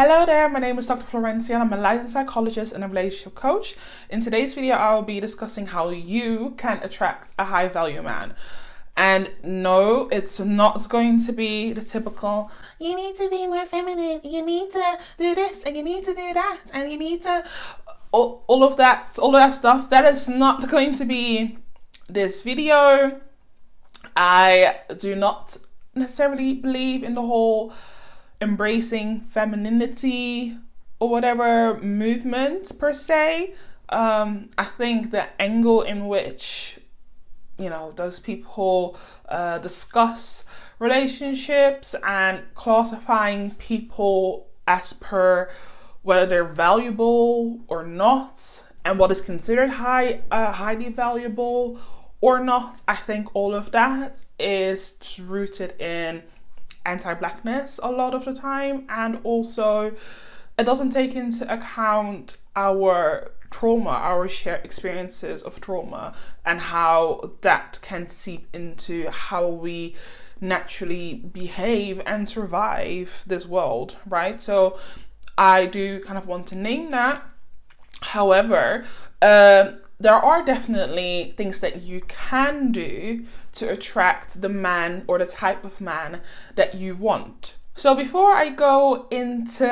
Hello there, my name is Dr. Florencia and I'm a licensed psychologist and a relationship coach. In today's video, I'll be discussing how you can attract a high value man. And no, it's not going to be the typical, you need to be more feminine, you need to do this and you need to do that and you need to, all of that stuff. That is not going to be this video. I do not necessarily believe in the whole embracing femininity or whatever movement per se. I think the angle in which, those people discuss relationships and classifying people as per whether they're valuable or not, and what is considered highly valuable or not, I think all of that is rooted in anti-blackness a lot of the time, and also it doesn't take into account our trauma, our shared experiences of trauma, and how that can seep into how we naturally behave and survive this world, right? So I do kind of want to name that. However, there are definitely things that you can do to attract the man or the type of man that you want. So before I go into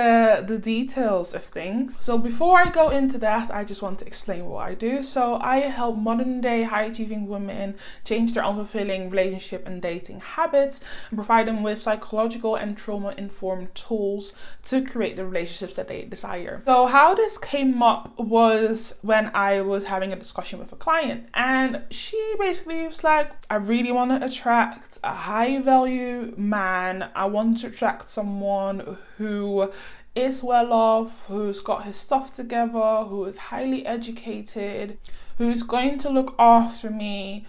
the details of things, I just want to explain what I do. So I help modern day high achieving women change their unfulfilling relationship and dating habits and provide them with psychological and trauma informed tools to create the relationships that they desire. So how this came up was when I was having a discussion with a client, and she basically was like, I really want to attract a high value man. I want to attract someone who is well off, who's got his stuff together, who is highly educated, who's going to look after me,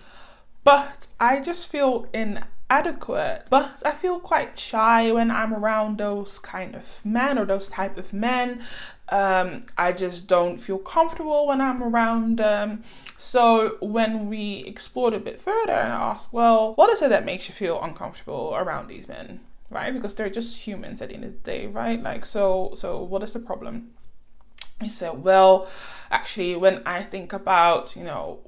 but I just feel inadequate. But I feel quite shy when I'm around those kind of men or those type of men. I just don't feel comfortable when I'm around them. So when we explored a bit further and I asked, well, what is it that makes you feel uncomfortable around these men? Right? Because they're just humans at the end of the day, right? Like, so what is the problem? He said, well, actually, when I think about,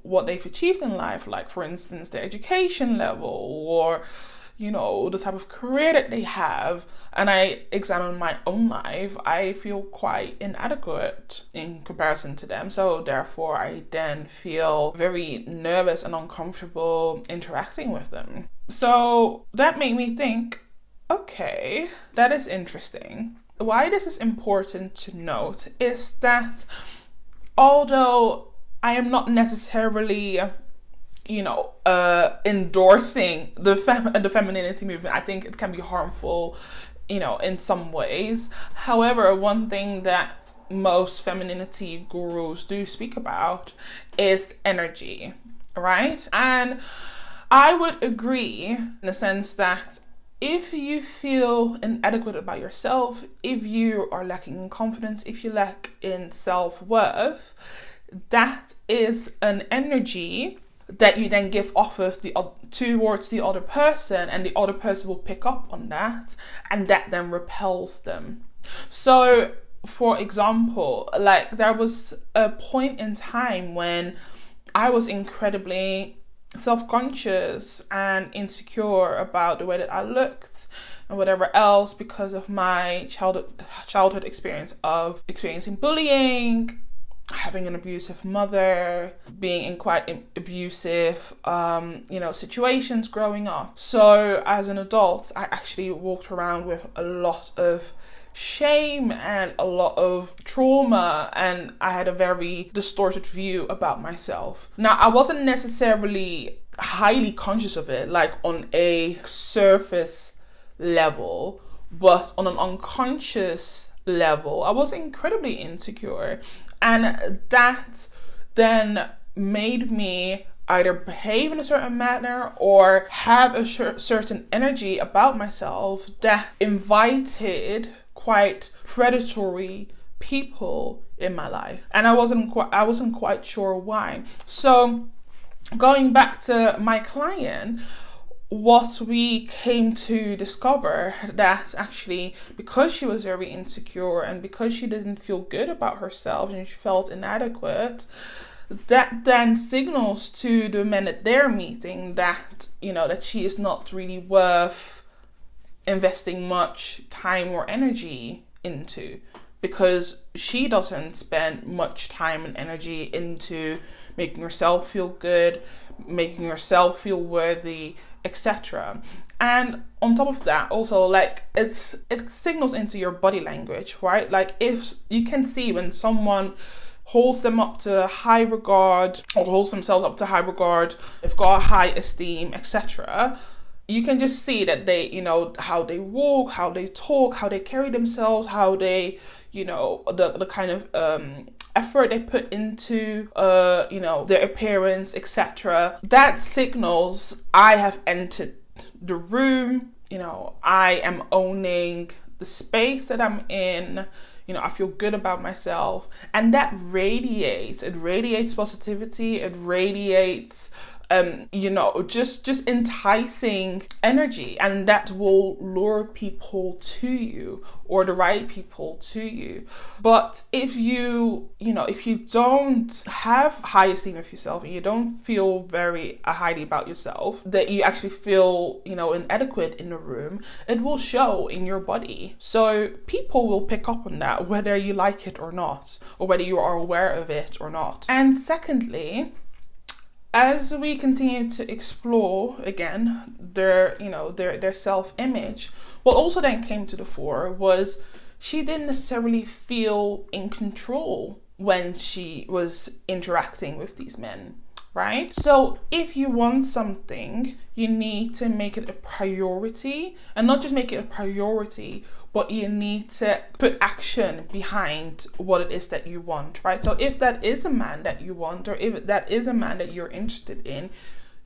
what they've achieved in life, like for instance, their education level or, the type of career that they have, and I examine my own life, I feel quite inadequate in comparison to them. So therefore, I then feel very nervous and uncomfortable interacting with them. So that made me think, okay, that is interesting. Why this is important to note is that although I am not necessarily, endorsing the femininity movement, I think it can be harmful, in some ways. However, one thing that most femininity gurus do speak about is energy, right? And I would agree in the sense that if you feel inadequate about yourself, if you are lacking in confidence, if you lack in self-worth, that is an energy that you then give off of towards the other person, and the other person will pick up on that, and that then repels them. So, for example, like there was a point in time when I was incredibly self-conscious and insecure about the way that I looked and whatever else because of my childhood experience of experiencing bullying, having an abusive mother, being in quite abusive situations growing up. So as an adult, I actually walked around with a lot of shame and a lot of trauma, and I had a very distorted view about myself. Now, I wasn't necessarily highly conscious of it, like on a surface level, but on an unconscious level, I was incredibly insecure, and that then made me either behave in a certain manner or have a certain energy about myself that invited quite predatory people in my life, and I wasn't quite sure why. So going back to my client, what we came to discover, that actually because she was very insecure and because she didn't feel good about herself and she felt inadequate, that then signals to the men that they're meeting that, that she is not really worth investing much time or energy into, because she doesn't spend much time and energy into making herself feel good, making herself feel worthy, etc. And on top of that, also, like, it signals into your body language, right? Like, if you can see when someone holds them up to high regard or holds themselves up to high regard, they've got a high esteem, etc., you can just see that they, how they walk, how they talk, how they carry themselves, how they, the kind of effort they put into, their appearance, etc. That signals I have entered the room, I am owning the space that I'm in, I feel good about myself. And that radiates positivity, it radiates just enticing energy, and that will lure people to you, or the right people to you. But if you don't have high esteem of yourself and you don't feel very highly about yourself, that you actually feel, inadequate in the room, it will show in your body. So people will pick up on that, whether you like it or not, or whether you are aware of it or not. And secondly, as we continue to explore again their self-image, what also then came to the fore was she didn't necessarily feel in control when she was interacting with these men, right? So if you want something, you need to make it a priority, and not just make it a priority, but you need to put action behind what it is that you want, right? So if that is a man that you want, or if that is a man that you're interested in,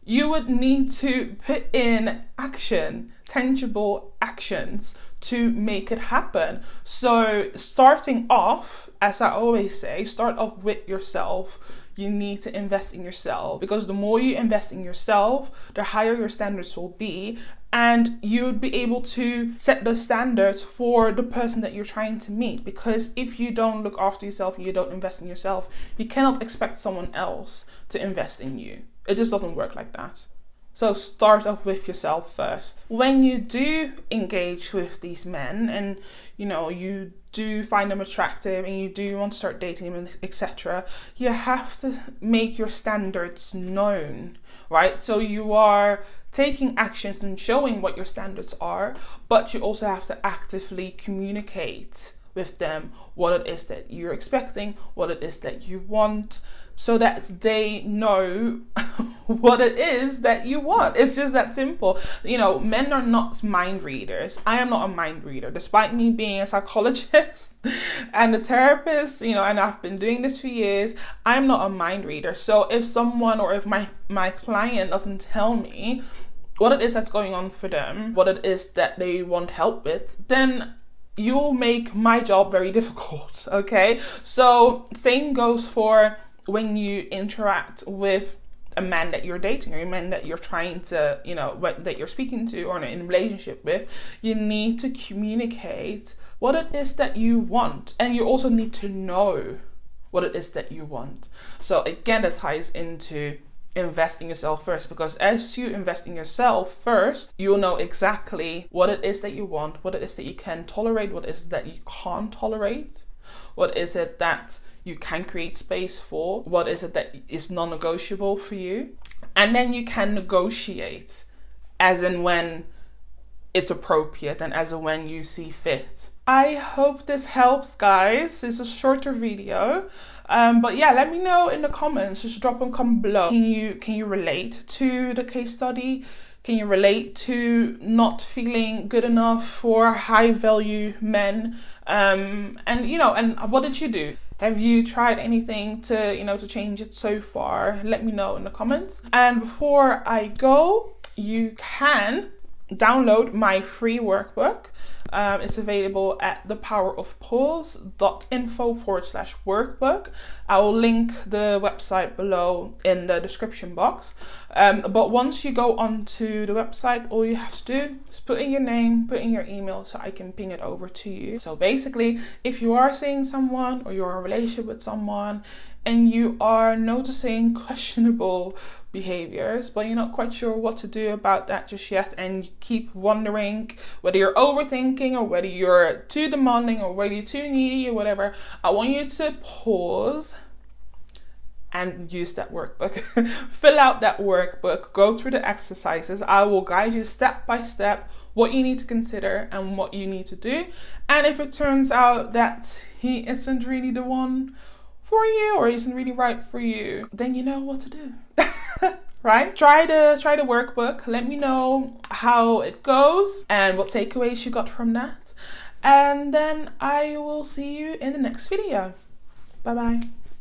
you would need to put in action, tangible actions to make it happen. So starting off, as I always say, start off with yourself. You need to invest in yourself, because the more you invest in yourself, the higher your standards will be, and you would be able to set the standards for the person that you're trying to meet. Because if you don't look after yourself and you don't invest in yourself, you cannot expect someone else to invest in you. It just doesn't work like that. So start off with yourself first. When you do engage with these men and you do find them attractive and you do want to start dating them, etc., you have to make your standards known, right? So you are taking actions and showing what your standards are, but you also have to actively communicate with them what it is that you're expecting, what it is that you want, so that they know what it is that you want. It's just that simple. Men are not mind readers. I am not a mind reader, despite me being a psychologist and a therapist, and I've been doing this for years. I'm not a mind reader. So if someone, or if my client doesn't tell me what it is that's going on for them, what it is that they want help with, then you'll make my job very difficult, okay? So same goes for when you interact with a man that you're dating, or a man that you're trying to, that you're speaking to or in a relationship with. You need to communicate what it is that you want, and you also need to know what it is that you want. So again, that ties into invest in yourself first, because as you invest in yourself first, you'll know exactly what it is that you want, what it is that you can tolerate, what is it that you can't tolerate, what is it that you can create space for, what is it that is non-negotiable for you, and then you can negotiate as and when it's appropriate and as and when you see fit. I hope this helps, guys. It's a shorter video, but yeah, let me know in the comments. Just drop a comment below. Can you relate to the case study? Can you relate to not feeling good enough for high value men? And what did you do? Have you tried anything to change it so far? Let me know in the comments. And before I go, you can download my free workbook. It's available at thepowerofpause.info/workbook. I will link the website below in the description box. But once you go onto the website, all you have to do is put in your name, put in your email so I can ping it over to you. So basically, if you are seeing someone or you're in a relationship with someone and you are noticing questionable behaviors, but you're not quite sure what to do about that just yet, and you keep wondering whether you're overthinking or whether you're too demanding or whether you're too needy or whatever, I want you to pause and use that workbook. Fill out that workbook, go through the exercises. I will guide you step by step what you need to consider and what you need to do. And if it turns out that he isn't really the one for you or isn't really right for you, then you know what to do. Right? Try the workbook. Let me know how it goes and what takeaways you got from that. And then I will see you in the next video. Bye bye.